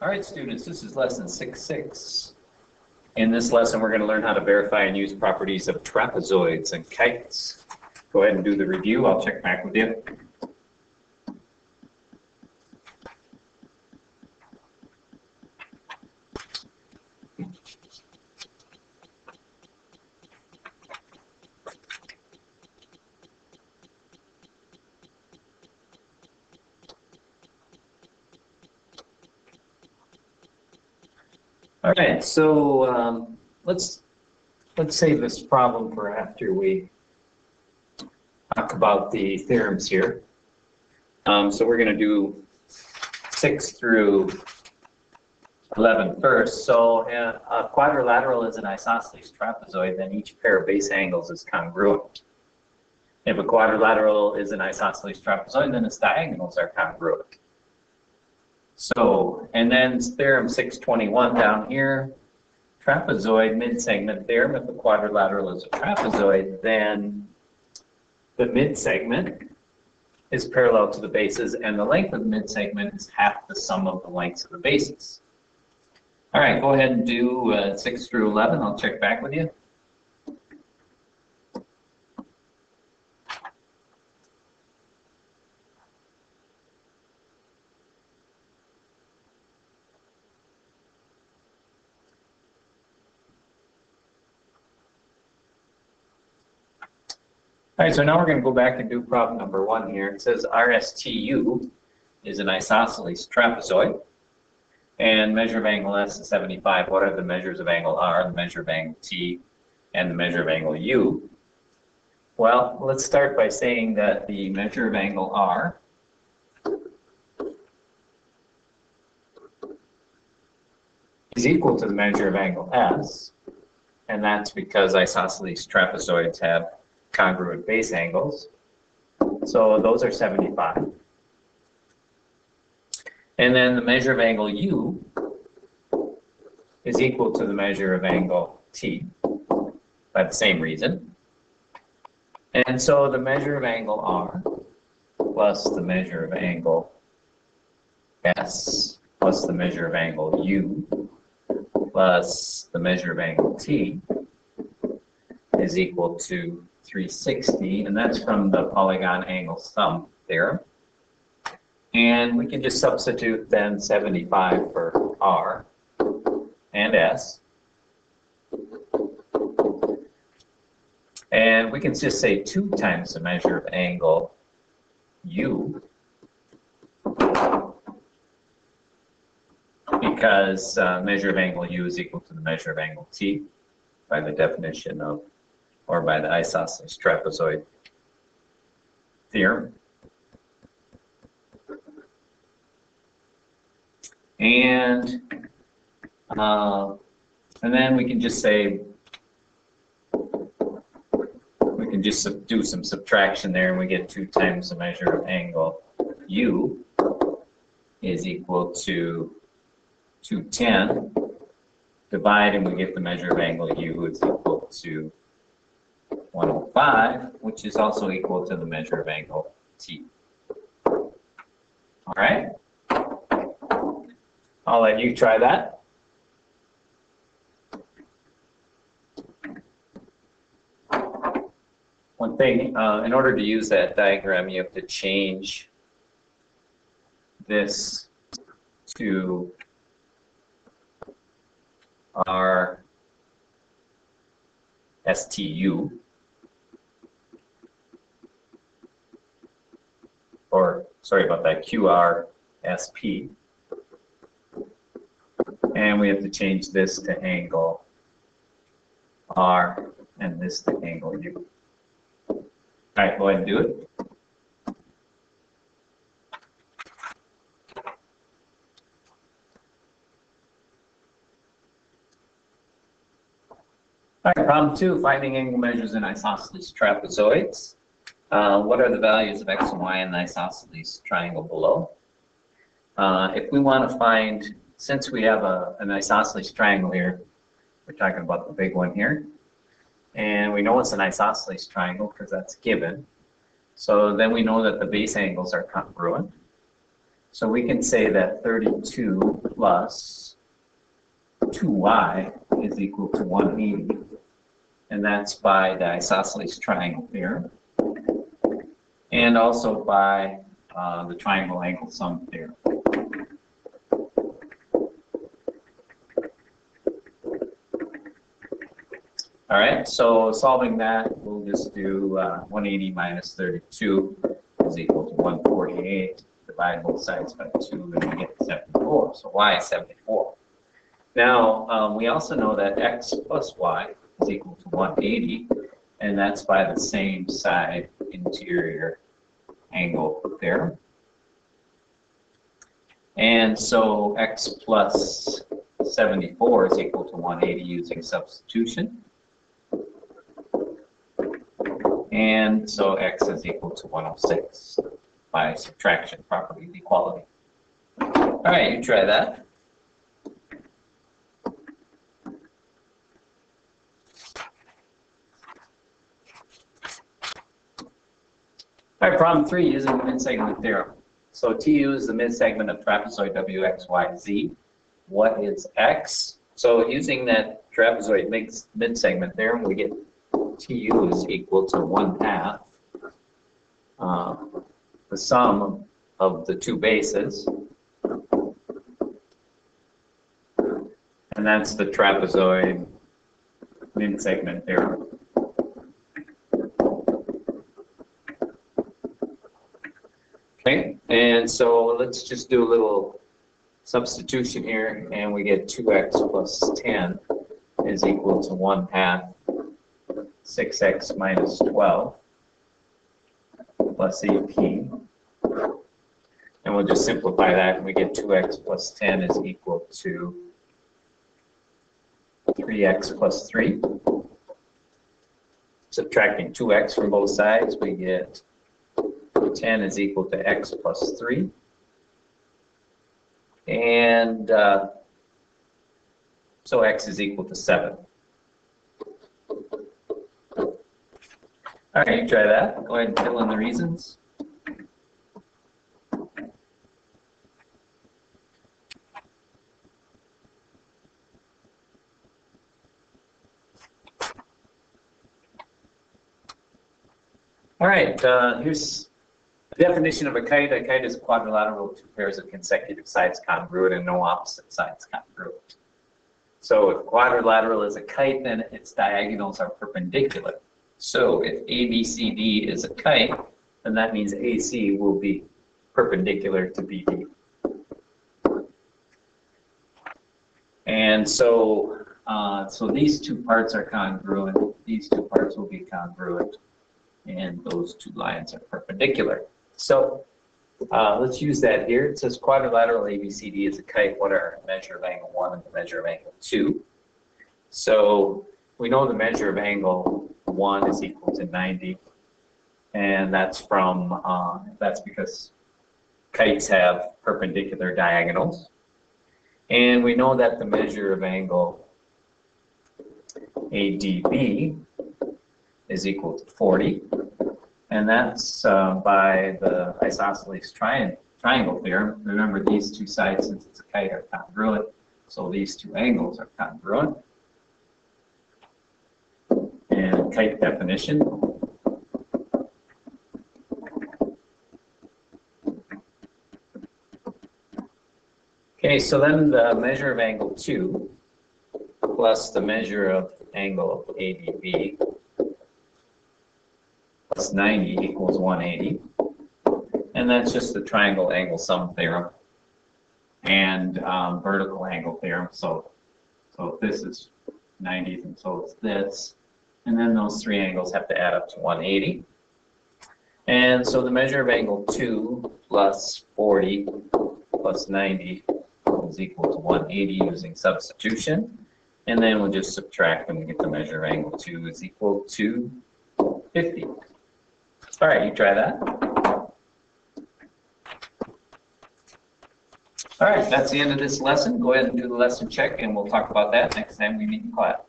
All right, students, this is lesson 6.6. In this lesson, we're going to learn how to verify and use properties of trapezoids and kites. Go ahead and do the review. I'll check back with you. All right, so let's save this problem for after we talk about the theorems here. So we're going to do 6 through 11 first. So a quadrilateral is an isosceles trapezoid, then each pair of base angles is congruent. If a quadrilateral is an isosceles trapezoid, then its diagonals are congruent. So, and then theorem 621 down here, trapezoid mid-segment theorem. If the quadrilateral is a trapezoid, then the mid-segment is parallel to the bases, and the length of the mid-segment is half the sum of the lengths of the bases. All right, go ahead and do 6 through 11. I'll check back with you. All right, so now we're going to go back and do problem number 1 here. It says RSTU is an isosceles trapezoid, and measure of angle S is 75. What are the measures of angle R, the measure of angle T, and the measure of angle U? Well, let's start by saying that the measure of angle R is equal to the measure of angle S, and that's because isosceles trapezoids have congruent base angles. So those are 75. And then the measure of angle U is equal to the measure of angle T by the same reason. And so the measure of angle R plus the measure of angle S plus the measure of angle U plus the measure of angle T is equal to 360, and that's from the polygon angle sum theorem. And we can just substitute then 75 for R and S. And we can just say 2 times the measure of angle U, because measure of angle U is equal to the measure of angle T by the definition of, or by the isosceles trapezoid theorem. And then we can just say, we can just do some subtraction there, and we get 2 times the measure of angle U is equal to 210. Divide, and we get the measure of angle U is equal to 105, which is also equal to the measure of angle T. All right? I'll let you try that. One thing, in order to use that diagram, you have to change this to our STU, or sorry about that, QRSP. And we have to change this to angle R and this to angle U. All right, go ahead and do it. All right, problem 2, finding angle measures in isosceles trapezoids. What are the values of x and y in the isosceles triangle below? If we want to find, since we have an isosceles triangle here, we're talking about the big one here, and we know it's an isosceles triangle because that's given. So then we know that the base angles are congruent. So we can say that 32 plus 2y is equal to 180. And that's by the isosceles triangle theorem. And also by the triangle angle sum theorem. All right, so solving that, we'll just do 180 minus 32 is equal to 148. Divide both sides by 2, and we get 74. So y is 74. Now, we also know that x plus y is equal to 180, and that's by the same side interior angle theorem. And so x plus 74 is equal to 180 using substitution. And so x is equal to 106 by subtraction property of equality. All right, you try that. All right, problem 3, using the mid-segment theorem. So TU is the mid-segment of trapezoid WXYZ. What is x? So using that trapezoid mid-segment theorem, we get TU is equal to 1/2 the sum of the two bases, and that's the trapezoid mid-segment theorem. Okay, and so let's just do a little substitution here, and we get 2x plus 10 is equal to 1/2 6x minus 12 plus AP. And we'll just simplify that, and we get 2x plus 10 is equal to 3x plus 3. Subtracting 2x from both sides, we get 10 is equal to x plus 3. And so x is equal to 7. All right, you try that. Go ahead and fill in the reasons. All right, here's the definition of a kite. A kite is a quadrilateral with two pairs of consecutive sides congruent and no opposite sides congruent. So if quadrilateral is a kite, then its diagonals are perpendicular. So if ABCD is a kite, then that means AC will be perpendicular to BD. And so, so these two parts are congruent, these two parts will be congruent, and those two lines are perpendicular. So let's use that here. It says quadrilateral ABCD is a kite. What are measure of angle 1 and the measure of angle 2? So we know the measure of angle 1 is equal to 90, and that's from that's because kites have perpendicular diagonals. And we know that the measure of angle ADB is equal to 40, and that's by the isosceles triangle theorem. Remember, these two sides, since it's a kite, are congruent, so these two angles are congruent. And kite definition. Okay, so then the measure of angle 2 plus the measure of angle ADB plus 90 equals 180. And that's just the triangle angle sum theorem and vertical angle theorem. So if this is 90, and so it's this. And then those three angles have to add up to 180. And so the measure of angle 2 plus 40 plus 90 is equal to 180 using substitution. And then we'll just subtract and we get the measure of angle 2 is equal to 50. All right, you try that. All right, that's the end of this lesson. Go ahead and do the lesson check, and we'll talk about that next time we meet in class.